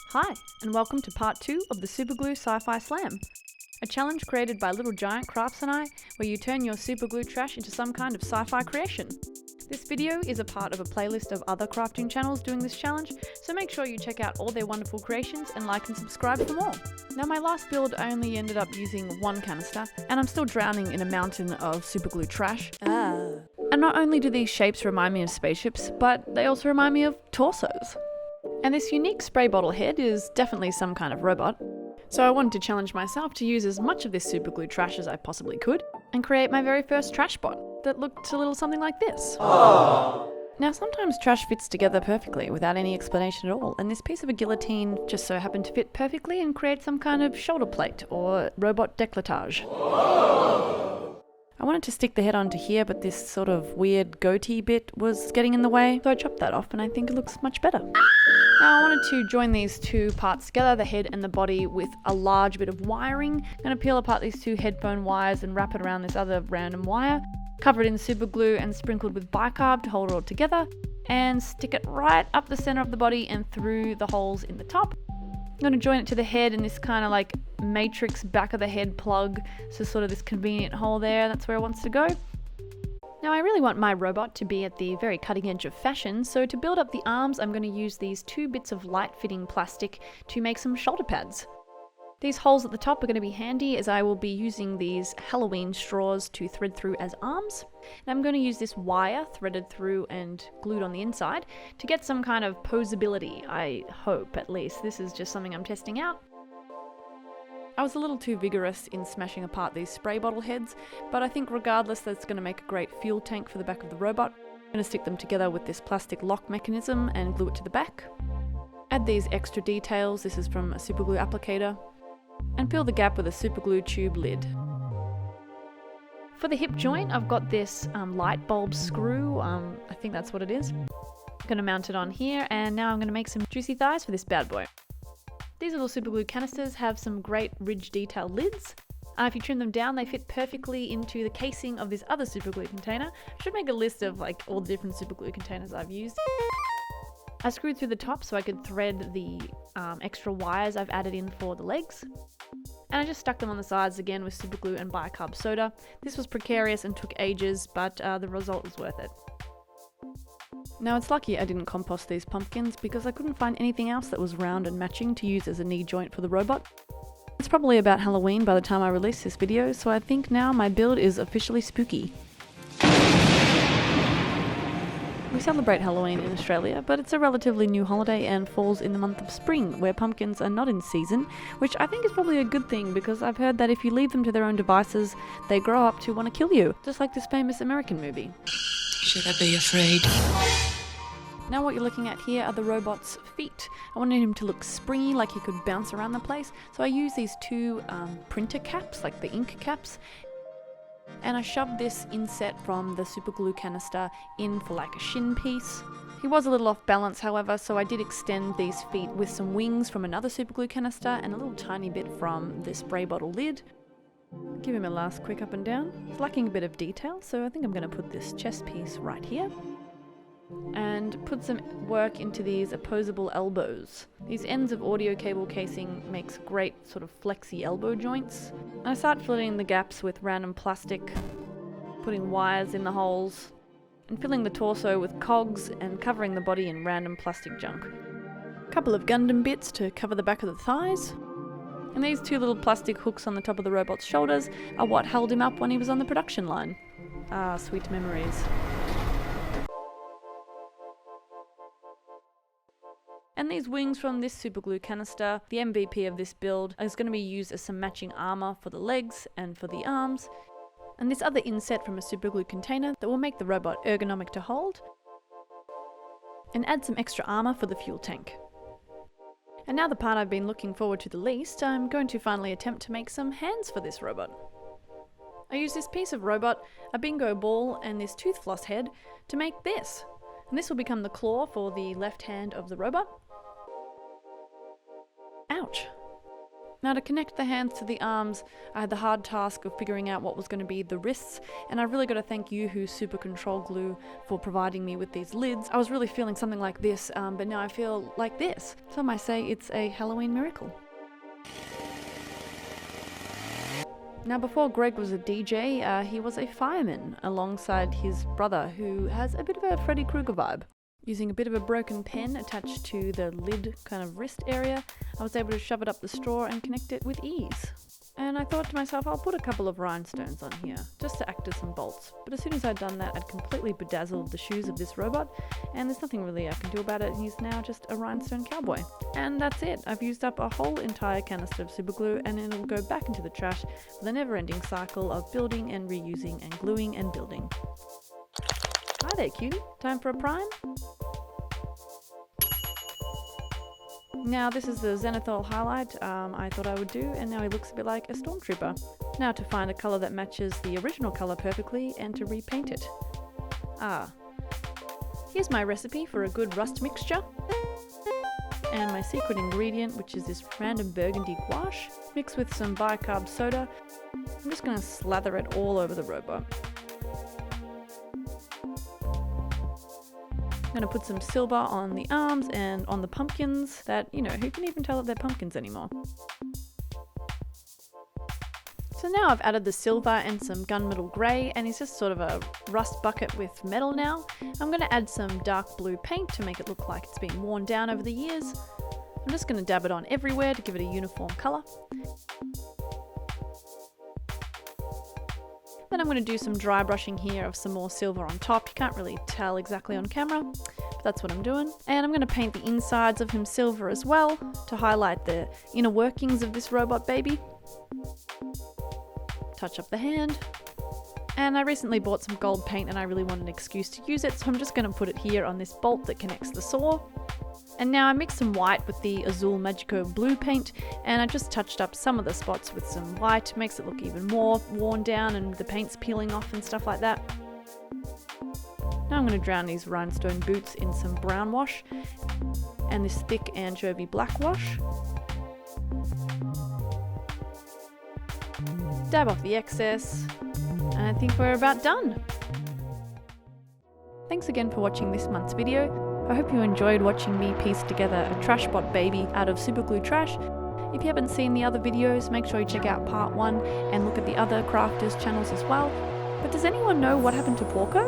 Hi, and welcome to part 2 of the Superglue Sci-Fi Slam, a challenge created by Little Giant Crafts and I, where you turn your superglue trash into some kind of sci-fi creation. This video is a part of a playlist of other crafting channels doing this challenge, so make sure you check out all their wonderful creations and like and subscribe for more. Now, my last build I only ended up using one canister, and I'm still drowning in a mountain of superglue trash. And not only do these shapes remind me of spaceships, but they also remind me of torsos. And this unique spray bottle head is definitely some kind of robot. So I wanted to challenge myself to use as much of this superglue trash as I possibly could and create my very first trash bot that looked a little something like this. Aww. Now, sometimes trash fits together perfectly without any explanation at all, and this piece of a guillotine just so happened to fit perfectly and create some kind of shoulder plate or robot décolletage. I wanted to stick the head onto here, but this sort of weird goatee bit was getting in the way, so I chopped that off and I think it looks much better. Now, I wanted to join these two parts together, the head and the body, with a large bit of wiring. I'm going to peel apart these two headphone wires and wrap it around this other random wire, cover it in super glue and sprinkled with bicarb to hold it all together, and stick it right up the center of the body and through the holes in the top. I'm going to join it to the head in this kind of like matrix back of the head plug, so sort of this convenient hole there, that's where it wants to go. Now, I really want my robot to be at the very cutting edge of fashion, so to build up the arms I'm going to use these two bits of light-fitting plastic to make some shoulder pads. These holes at the top are going to be handy as I will be using these Halloween straws to thread through as arms. And I'm going to use this wire threaded through and glued on the inside to get some kind of posability, I hope at least. This is just something I'm testing out. I was a little too vigorous in smashing apart these spray bottle heads, but I think regardless that's going to make a great fuel tank for the back of the robot. I'm going to stick them together with this plastic lock mechanism and glue it to the back. Add these extra details, this is from a superglue applicator, and fill the gap with a superglue tube lid. For the hip joint, I've got this light bulb screw, I think that's what it is. I'm going to mount it on here, and now I'm going to make some juicy thighs for this bad boy. These little superglue canisters have some great ridge detailed lids. If you trim them down, they fit perfectly into the casing of this other superglue container. I should make a list of like all the different superglue containers I've used. I screwed through the top so I could thread the extra wires I've added in for the legs. And I just stuck them on the sides again with superglue and bicarb soda. This was precarious and took ages, but the result was worth it. Now, it's lucky I didn't compost these pumpkins because I couldn't find anything else that was round and matching to use as a knee joint for the robot. It's probably about Halloween by the time I release this video, so I think now my build is officially spooky. We celebrate Halloween in Australia, but it's a relatively new holiday and falls in the month of spring, where pumpkins are not in season, which I think is probably a good thing because I've heard that if you leave them to their own devices, they grow up to want to kill you, just like this famous American movie. Should I be afraid? Now what you're looking at here are the robot's feet. I wanted him to look springy, like he could bounce around the place, so I used these two printer caps, like the ink caps, and I shoved this inset from the superglue canister in for like a shin piece. He was a little off balance, however, so I did extend these feet with some wings from another superglue canister and a little tiny bit from the spray bottle lid. Give him a last quick up and down. It's lacking a bit of detail, so I think I'm going to put this chest piece right here and put some work into these opposable elbows. These ends of audio cable casing makes great sort of flexy elbow joints. And I start filling in the gaps with random plastic, putting wires in the holes, and filling the torso with cogs and covering the body in random plastic junk. A couple of Gundam bits to cover the back of the thighs. And these two little plastic hooks on the top of the robot's shoulders are what held him up when he was on the production line. Ah, sweet memories. And these wings from this superglue canister, the MVP of this build, is going to be used as some matching armor for the legs and for the arms. And this other inset from a superglue container that will make the robot ergonomic to hold. And add some extra armor for the fuel tank. And now the part I've been looking forward to the least, I'm going to finally attempt to make some hands for this robot. I use this piece of robot, a bingo ball, and this tooth floss head to make this. And this will become the claw for the left hand of the robot. Ouch. Now to connect the hands to the arms, I had the hard task of figuring out what was going to be the wrists, and I really got to thank Yoo-Hoo Super Control Glue for providing me with these lids. I was really feeling something like this, but now I feel like this. Some might say it's a Halloween miracle. Now before Greg was a DJ, he was a fireman alongside his brother, who has a bit of a Freddy Krueger vibe. Using a bit of a broken pen attached to the lid kind of wrist area, I was able to shove it up the straw and connect it with ease. And I thought to myself, I'll put a couple of rhinestones on here, just to act as some bolts. But as soon as I'd done that, I'd completely bedazzled the shoes of this robot, and there's nothing really I can do about it. He's now just a rhinestone cowboy. And that's it. I've used up a whole entire canister of super glue, and it'll go back into the trash with a never-ending cycle of building and reusing and gluing and building. Hi there, cutie. Time for a prime? Now this is the Zenithal highlight I thought I would do, and now he looks a bit like a stormtrooper. Now to find a colour that matches the original colour perfectly and to repaint it. Here's my recipe for a good rust mixture. And my secret ingredient, which is this random burgundy gouache, mixed with some bicarb soda. I'm just going to slather it all over the robot. I'm going to put some silver on the arms and on the pumpkins that, who can even tell that they're pumpkins anymore? So now I've added the silver and some gunmetal grey, and it's just sort of a rust bucket with metal now. I'm going to add some dark blue paint to make it look like it's been worn down over the years. I'm just going to dab it on everywhere to give it a uniform colour. Then I'm going to do some dry brushing here of some more silver on top. You can't really tell exactly on camera, but that's what I'm doing. And I'm going to paint the insides of him silver as well to highlight the inner workings of this robot baby. Touch up the hand. And I recently bought some gold paint and I really wanted an excuse to use it, so I'm just going to put it here on this bolt that connects the saw. And now I mixed some white with the Azul Magico blue paint, and I just touched up some of the spots with some white, makes it look even more worn down and the paint's peeling off and stuff like that. Now I'm going to drown these rhinestone boots in some brown wash and this thick anchovy black wash. Dab off the excess, and I think we're about done. Thanks again for watching this month's video. I hope you enjoyed watching me piece together a Trashbot baby out of superglue trash. If you haven't seen the other videos, make sure you check out part 1 and look at the other crafters' channels as well. But does anyone know what happened to Porco?